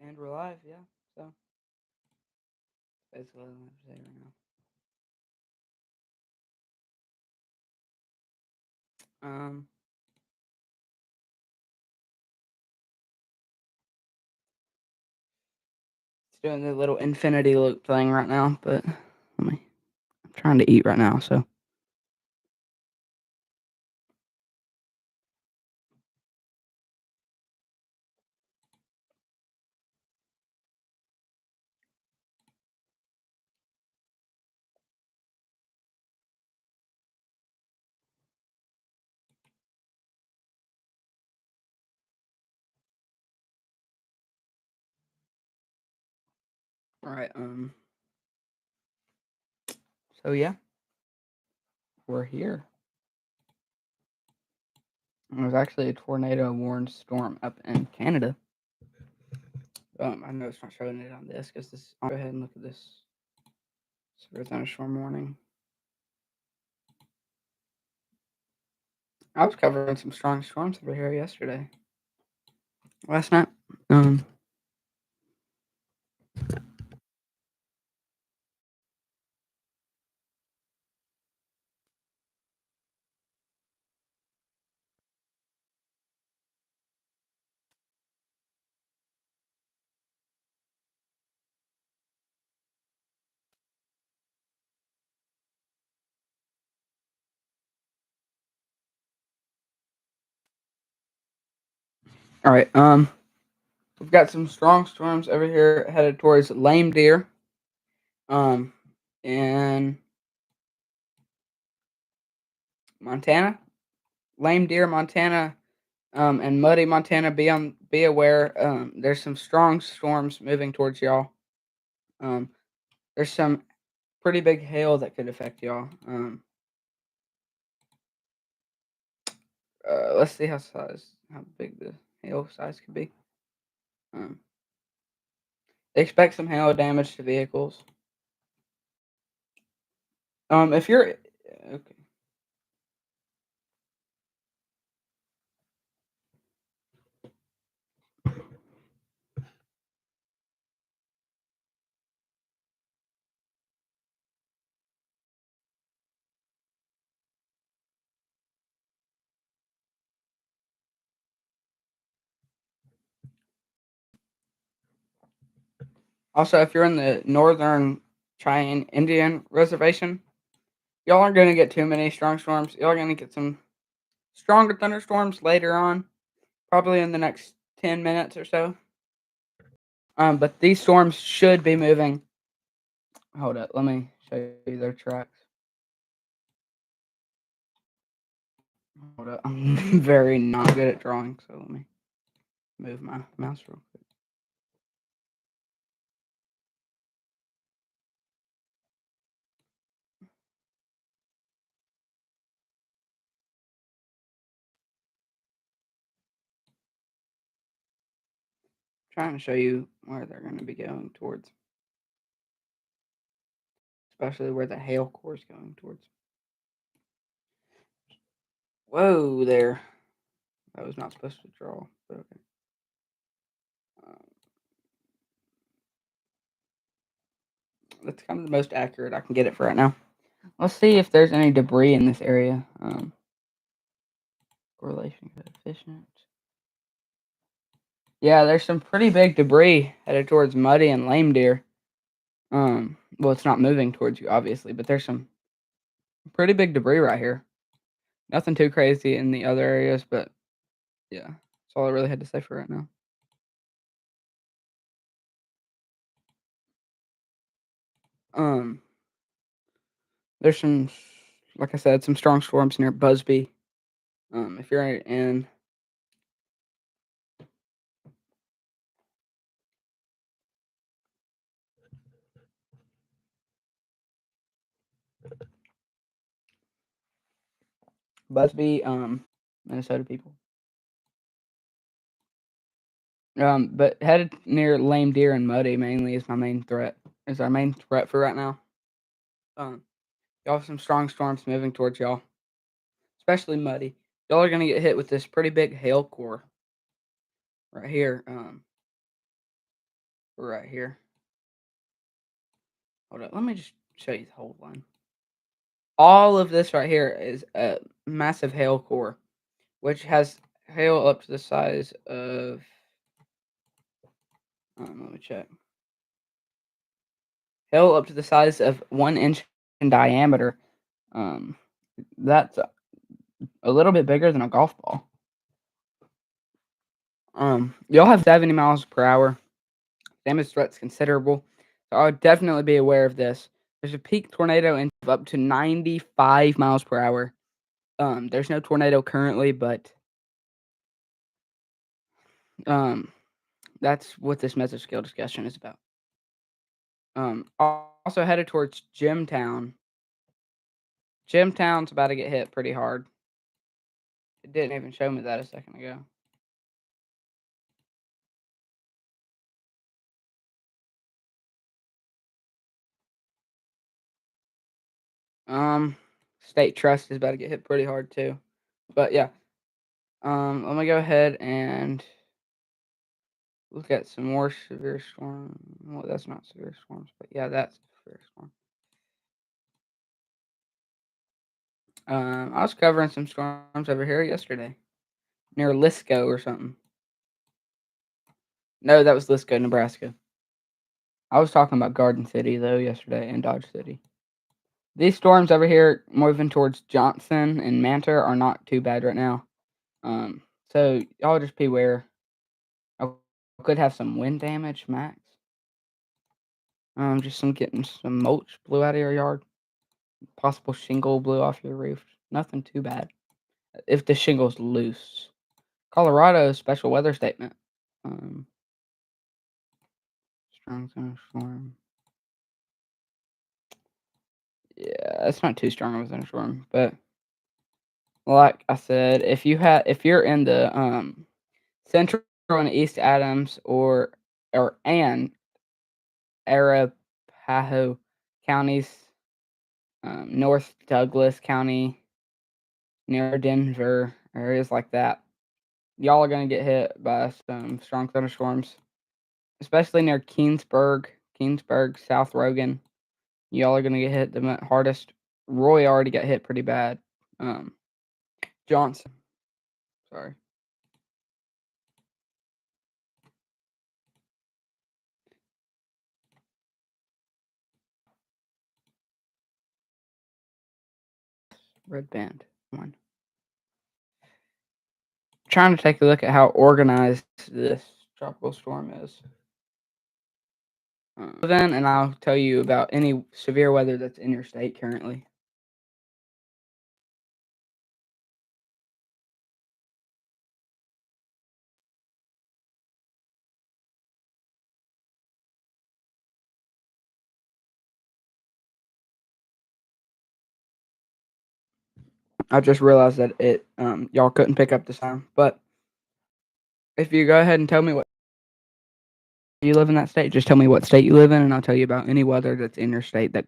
And we're live, yeah. So basically what I'm say right now. It's doing the little infinity loop thing right now, but let me I'm trying to eat right now, so alright, so yeah, we're here. There's actually a tornado warned storm up in Canada. I know it's not showing it on this because this. I'll go ahead and look at this. Severe thunderstorm warning. I was covering some strong storms over here yesterday. Last night. Um. All right. We've got some strong storms over here headed towards Lame Deer. Um, in Montana, Lame Deer, Montana, and Muddy, Montana. Be aware. There's some strong storms moving towards y'all. Um, there's some pretty big hail that could affect y'all. Let's see how big the hail size could be. Um, they expect some hail damage to vehicles. If you're okay. Also, if you're in the northern Cheyenne Indian Reservation, y'all aren't going to get too many strong storms. Y'all are going to get some stronger thunderstorms later on, probably in the next 10 minutes or so. But these storms should be moving. Hold up, let me show you their tracks. Hold up, I'm very not good at drawing, so let me move my mouse real quick. Trying to show you where they're going to be going towards, especially where the hail core is going towards. Whoa, there. I was not supposed to draw, but okay. That's kind of the most accurate I can get it for right now. Let's see if there's any debris in this area. Correlation coefficient. Yeah, there's some pretty big debris headed towards Muddy and Lame Deer. Well, it's not moving towards you, obviously, but there's some pretty big debris right here. Nothing too crazy in the other areas, but yeah, that's all I really had to say for right now. Um, there's some, like I said, some strong storms near Busby. If you're in Busby, Minnesota people. But headed near Lame Deer and Muddy mainly is my main threat. Is our main threat for right now. Um, y'all have some strong storms moving towards y'all, especially Muddy. Y'all are gonna get hit with this pretty big hail core right here. right here. Hold on, let me just show you the whole line. All of this right here is a massive hail core, which has hail up to the size of. Let me check. Hail up to the size of 1 inch in diameter. Um, that's a little bit bigger than a golf ball. You'll have 70 miles per hour. Damage threat's considerable, so I would definitely be aware of this. There's a peak tornado in of up to 95 miles per hour. There's no tornado currently, but um, that's what this mesoscale discussion is about. Also headed towards Jimtown. Jimtown's about to get hit pretty hard. It didn't even show me that a second ago. Um, State Trust is about to get hit pretty hard too. But yeah, let me go ahead and look at some more severe storm. Well, that's not severe storms, but yeah, that's severe storm. I was covering some storms over here yesterday near Lisco or something. No, that was Lisco, Nebraska. I was talking about Garden City though yesterday and Dodge City. These storms over here moving towards Johnson and Mantor are not too bad right now. Um, so y'all just beware. I could have some wind damage, max. Just some getting some mulch blew out of your yard. Possible shingle blew off your roof. Nothing too bad. If the shingle's loose. Colorado special weather statement. Um, Strong thunderstorm. Yeah, it's not too strong of a thunderstorm, but like I said, if you're in the Central and East Adams or Arapahoe counties, North Douglas County, near Denver, areas like that, y'all are gonna get hit by some strong thunderstorms, especially near Keensburg, South Rogan. Y'all are gonna get hit the hardest. Roy already got hit pretty bad. Um, Johnson, sorry. Red band one. Trying to take a look at how organized this tropical storm is. Then, and I'll tell you about any severe weather that's in your state currently. I just realized that y'all couldn't pick up the sound, but if you go ahead and tell me what you live in that state, just tell me what state you live in, and I'll tell you about any weather that's in your state that.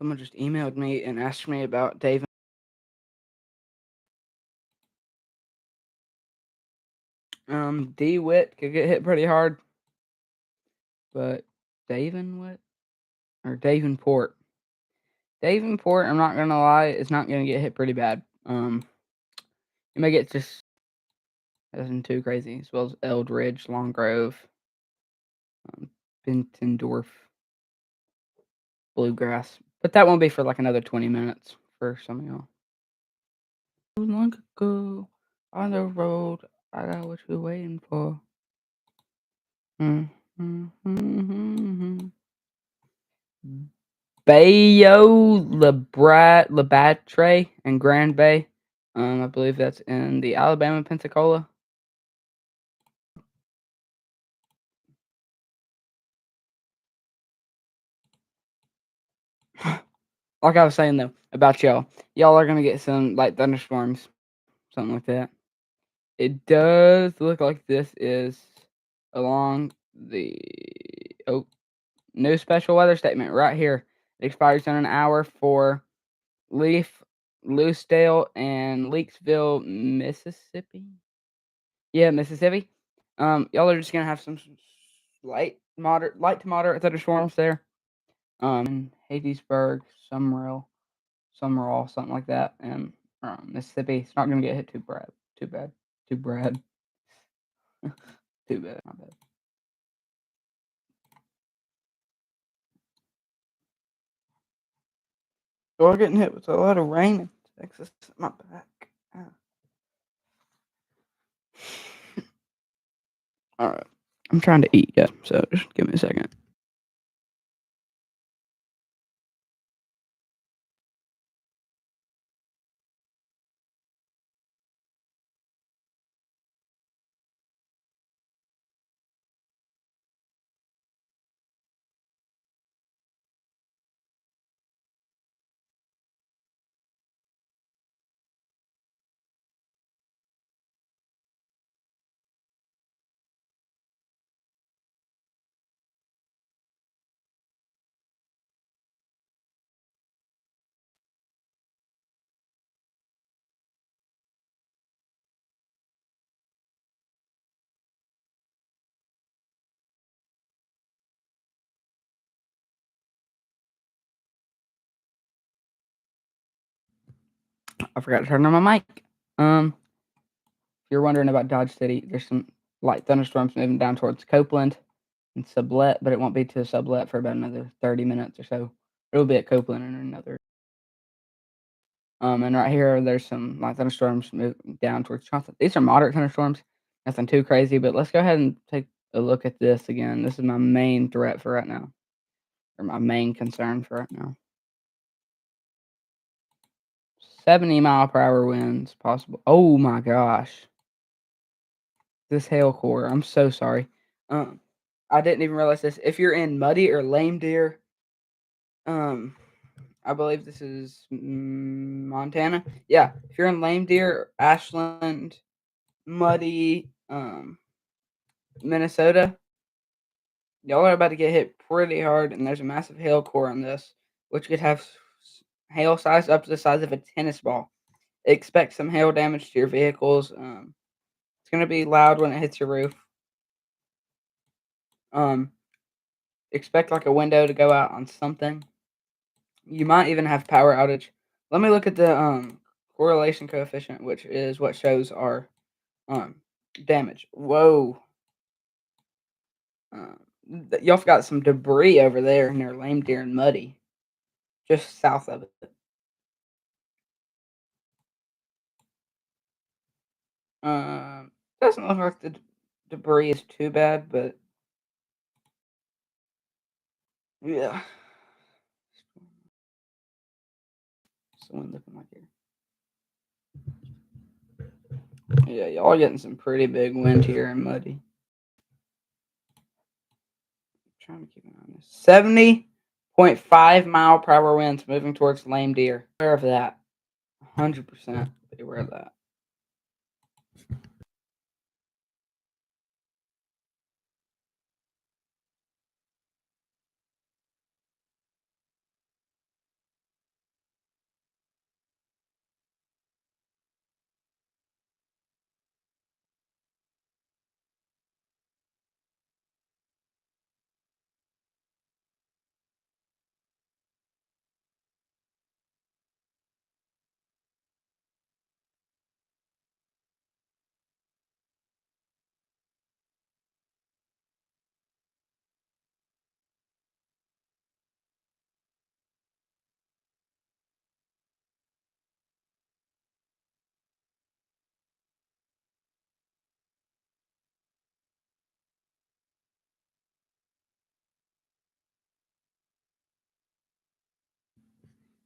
Someone just emailed me and asked me about Dave. DeWitt could get hit pretty hard, but Davenport or Davenport. Davenport, I'm not gonna lie, is not gonna get hit pretty bad. You may get just nothing too crazy, as well as Eldridge, Long Grove, um, Bentendorf, Bluegrass. But that won't be for like another 20 minutes for some of y'all. Long ago on the road, I got what you waiting for. Mm, mm, mm. Bayo Labatre and Grand Bay. I believe that's in the Alabama Pensacola. Like I was saying though about y'all are gonna get some light thunderstorms, something like that. It does look like this is along the oh new special weather statement right here. It expires in an hour for Leaf, Loosedale, and Leakesville, Mississippi. Yeah, Mississippi. Y'all are just gonna have some light to moderate thunderstorms there. In Hattiesburg, Summerall, something like that, and Mississippi. It's not gonna get hit too bad, too bad, too bad. Not bad. Y'all getting hit with a lot of rain in Texas. My back. Ah. All right, I'm trying to eat, yeah. So just give me a second. I forgot to turn on my mic. If you're wondering about Dodge City, there's some light thunderstorms moving down towards Copeland and Sublet, but it won't be to Sublet for about another 30 minutes or so. It'll be at Copeland in another. And right here, there's some light thunderstorms moving down towards Johnson. These are moderate thunderstorms, nothing too crazy, but let's go ahead and take a look at this again. This is my main threat for right now, or my main concern for right now. 70-mile-per-hour winds possible. Oh my gosh. This hail core. I'm so sorry. Um, I didn't even realize this. If you're in Muddy or Lame Deer, um, I believe this is Montana. Yeah, if you're in Lame Deer, Ashland, Muddy, Minnesota, y'all are about to get hit pretty hard, and there's a massive hail core on this, which could have hail size up to the size of a tennis ball. Expect some hail damage to your vehicles. It's gonna be loud when it hits your roof. Um, expect like a window to go out on something. You might even have power outage. Let me look at the correlation coefficient, which is what shows our um damage. Whoa. Y'all got some debris over there near Lame Deer and Muddy, just south of it. Doesn't look like the debris is too bad, but yeah. What's the wind looking like here? Yeah, y'all are getting some pretty big wind here in Muddy. Trying to keep an eye on this. 70.5-mile-per-hour winds moving towards Lame Deer. Aware of that. 100% be aware of that.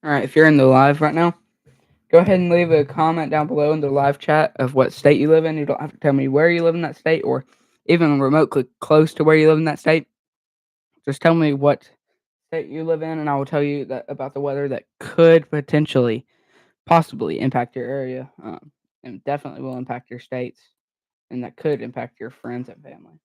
All right, if you're in the live right now, go ahead and leave a comment down below in the live chat of what state you live in. You don't have to tell me where you live in that state or even remotely close to where you live in that state. Just tell me what state you live in, and I will tell you that about the weather that could potentially, possibly impact your area, and definitely will impact your states, and that could impact your friends and family.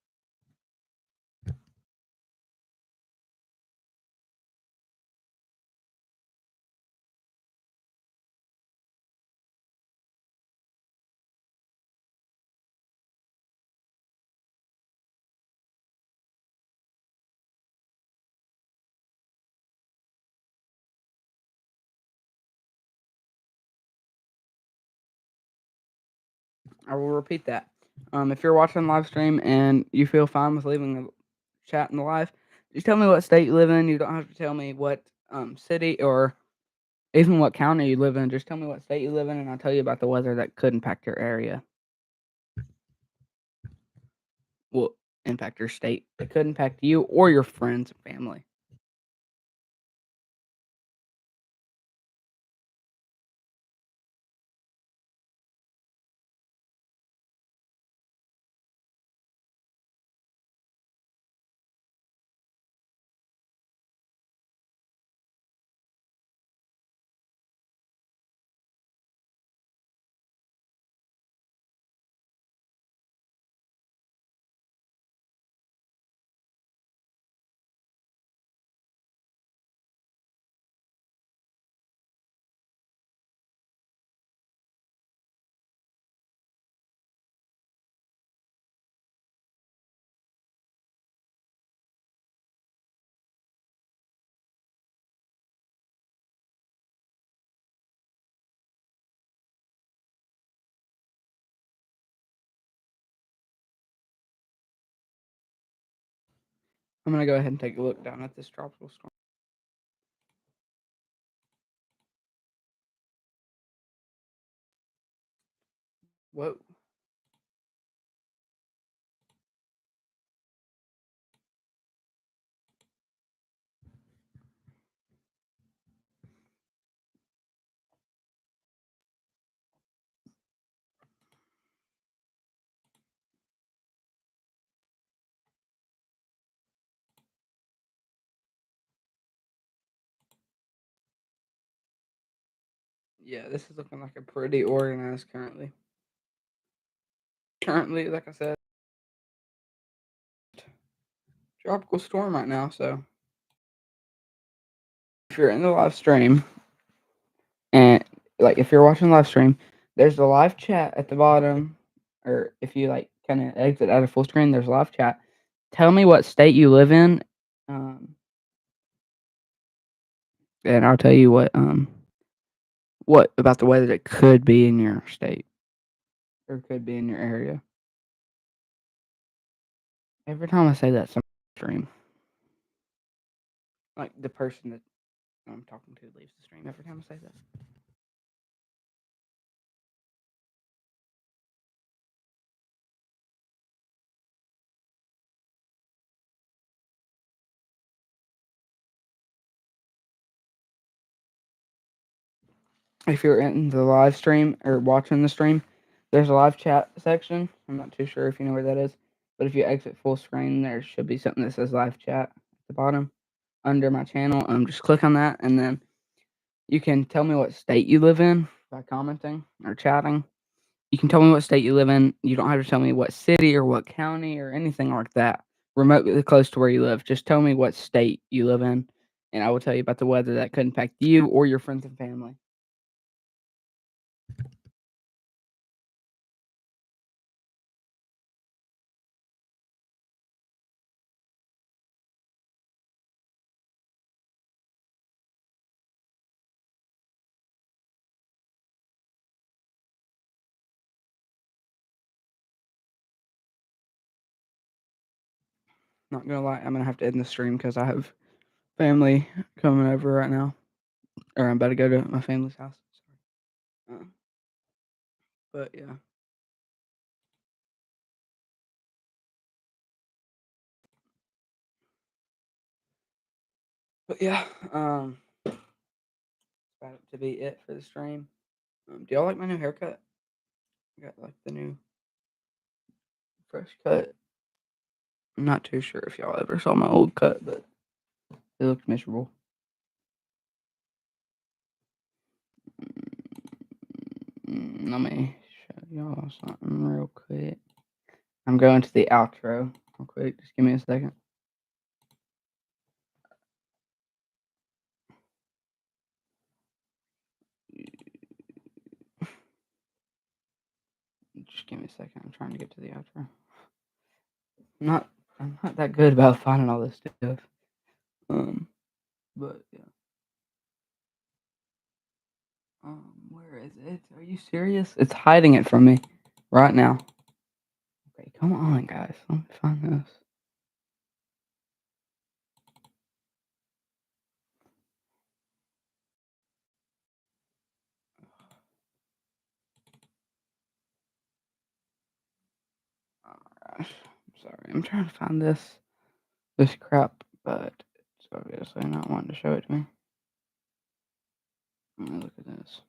I will repeat that. If you're watching live stream and you feel fine with leaving a chat in the live, just tell me what state you live in. You don't have to tell me what city or even what county you live in. Just tell me what state you live in, and I'll tell you about the weather that could impact your area. Will impact your state. It could impact you or your friends and family. I'm gonna go ahead and take a look down at this tropical storm. Whoa. Yeah, this is looking like a pretty organized currently. Currently, like I said, tropical storm right now. So if you're in the live stream and like if you're watching live stream, there's the live chat at the bottom, or if you like kind of exit out of full screen, there's live chat. Tell me what state you live in, um, and I'll tell you what about the weather that could be in your state or could be in your area. Every time I say that, some stream, like the person that I'm talking to leaves the stream every time I say that. If you're in the live stream or watching the stream, there's a live chat section. I'm not too sure if you know where that is, but if you exit full screen, there should be something that says live chat at the bottom under my channel. Just click on that, and then you can tell me what state you live in by commenting or chatting. You can tell me what state you live in. You don't have to tell me what city or what county or anything like that. Remotely close to where you live. Just tell me what state you live in, and I will tell you about the weather that could impact you or your friends and family. Not gonna lie, I'm gonna have to end the stream because I have family coming over right now, or I'm about to go to my family's house. Sorry. But yeah, but yeah. about it to be it for the stream. Do y'all like my new haircut? I got like the new fresh cut. I'm not too sure if y'all ever saw my old cut, but it looked miserable. Let me show y'all something real quick. I'm going to the outro real quick. Just give me a second. Just give me a second. I'm trying to get to the outro. I'm not that good about finding all this stuff. But yeah. Where is it? Are you serious? It's hiding it from me right now. Okay, come on, guys. Let me find this. Oh my gosh. I'm sorry. I'm trying to find this crap, but it's obviously not wanting to show it to me. Let me look at this.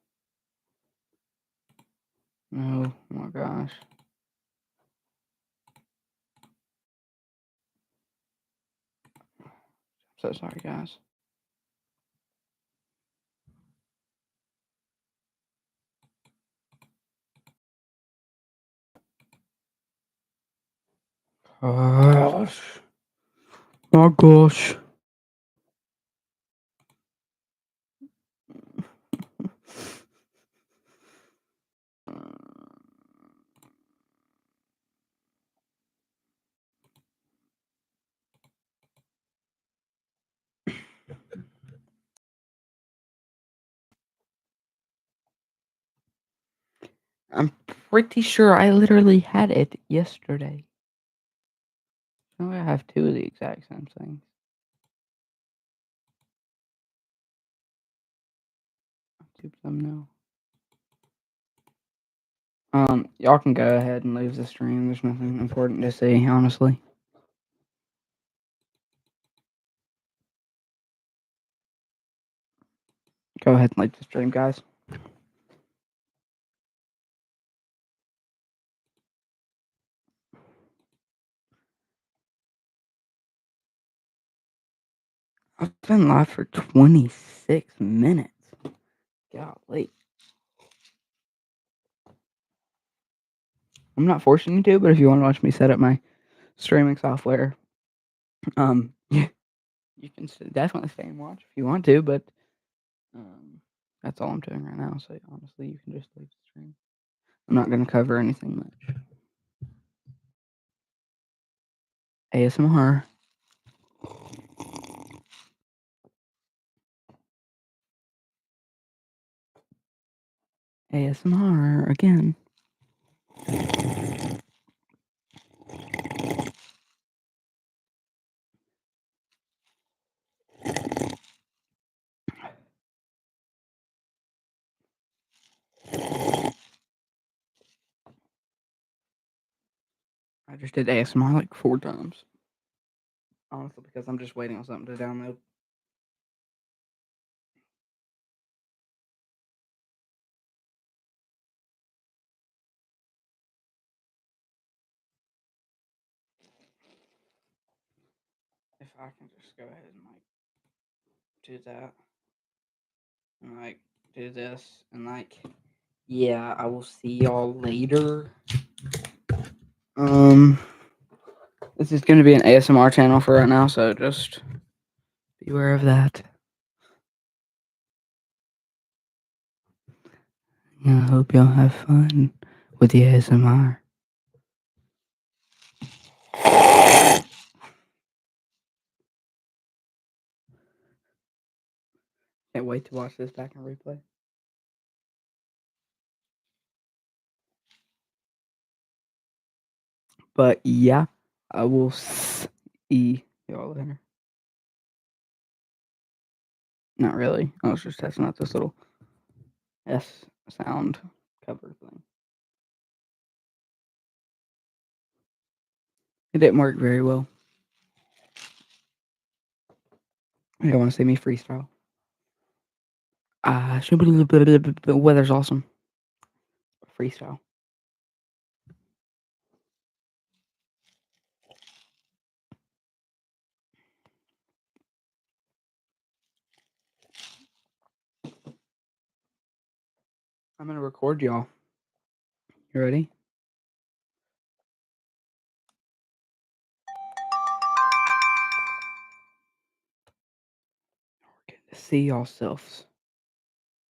No, oh my gosh. So sorry, guys. Gosh. Oh gosh. I'm pretty sure I literally had it yesterday. No, I have two of the exact same things. Two of them now. Y'all can go ahead and leave the stream. There's nothing important to see, honestly. Go ahead and leave the stream, guys. I've been live for 26 minutes. Golly. I'm not forcing you to, but if you want to watch me set up my streaming software, yeah, you can definitely stay and watch if you want to, but that's all I'm doing right now. So honestly, you can just leave the stream. I'm not going to cover anything much. ASMR. ASMR again. I just did ASMR like 4 times. Honestly, because I'm just waiting on something to download. If I can just go ahead and like do that and like do this and like yeah, I will see y'all later. This is going to be an ASMR channel for right now, so just be aware of that. Yeah, I hope y'all have fun with the ASMR. Can't wait to watch this back in replay. But yeah, I will see y'all later. Not really. I was just testing out this little S sound cover thing. It didn't work very well. You don't want to see me freestyle. Weather's awesome. Freestyle. I'm gonna record y'all. You ready? We're getting to see y'all selves.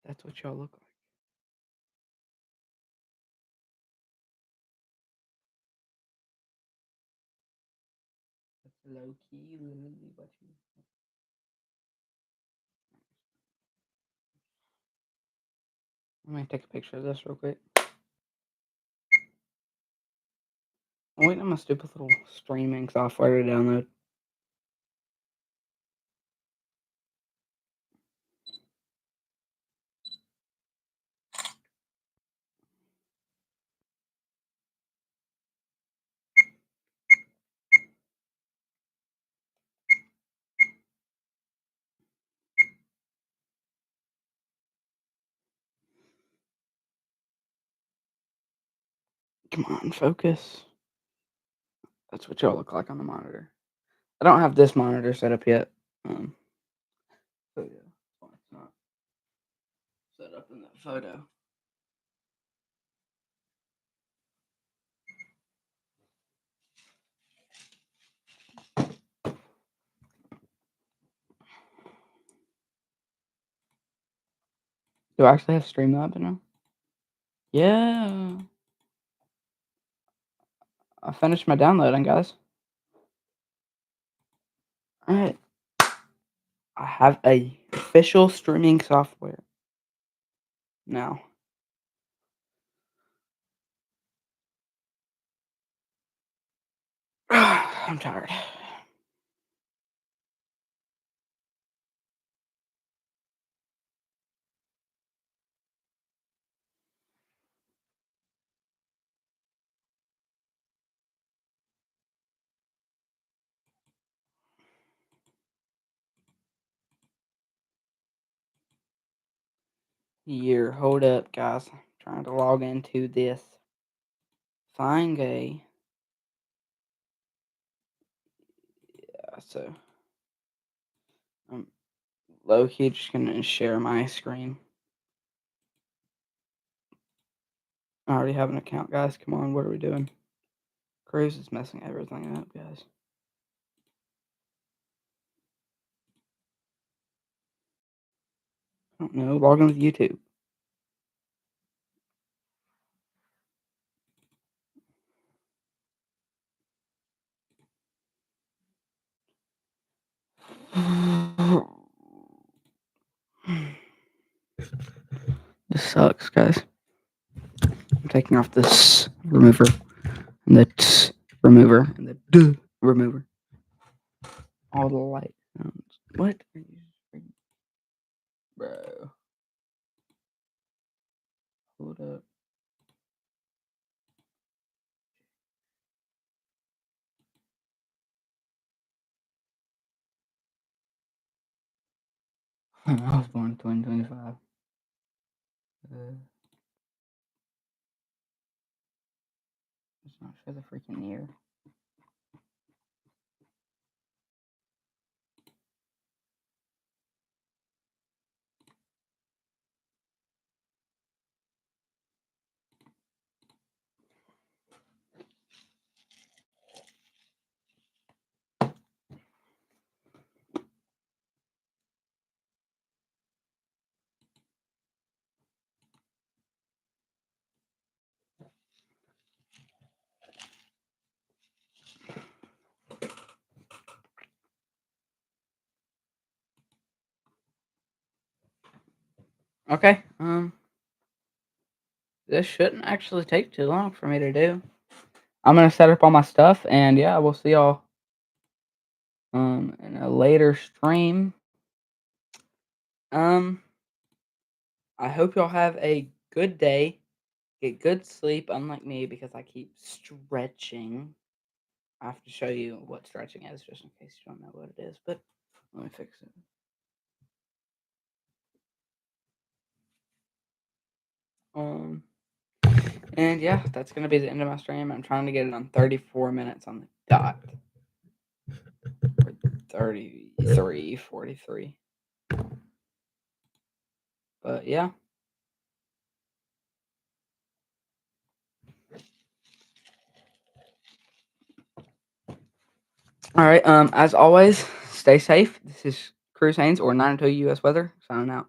That's what y'all look like. That's low key, literally what you. Let me take a picture of this real quick. I'm waiting on my stupid little streaming software to download. Come on, focus. That's what y'all look like on the monitor. I don't have this monitor set up yet. So yeah, that's why it's not set up in that photo. Do I actually have Streamlabs now? Yeah. I finished my downloading, guys. Alright. I have a official streaming software now. I'm tired. Here, hold up, guys. I'm trying to log into this. Find a. So I'm low key just gonna share my screen. I already have an account, guys. Come on, what are we doing? Cruise is messing everything up, guys. I don't know. Log in with YouTube. This sucks, guys. I'm taking off this remover and the remover and the remover. All the light sounds. What? Bro. Hold up. I was born in 2025. It's not for the freaking year. Okay. This shouldn't actually take too long for me to do. I'm gonna set up all my stuff, and yeah, we'll see y'all in a later stream. Um, I hope y'all have a good day. Get good sleep, unlike me, because I keep stretching. I have to show you what stretching is, just in case you don't know what it is. But let me fix it. Um, and yeah, that's gonna be the end of my stream. I'm trying to get it on 34 minutes on the dot. Or 33:43. But yeah. All right. As always, stay safe. This is Cruz Haynes or 902 US Weather signing out.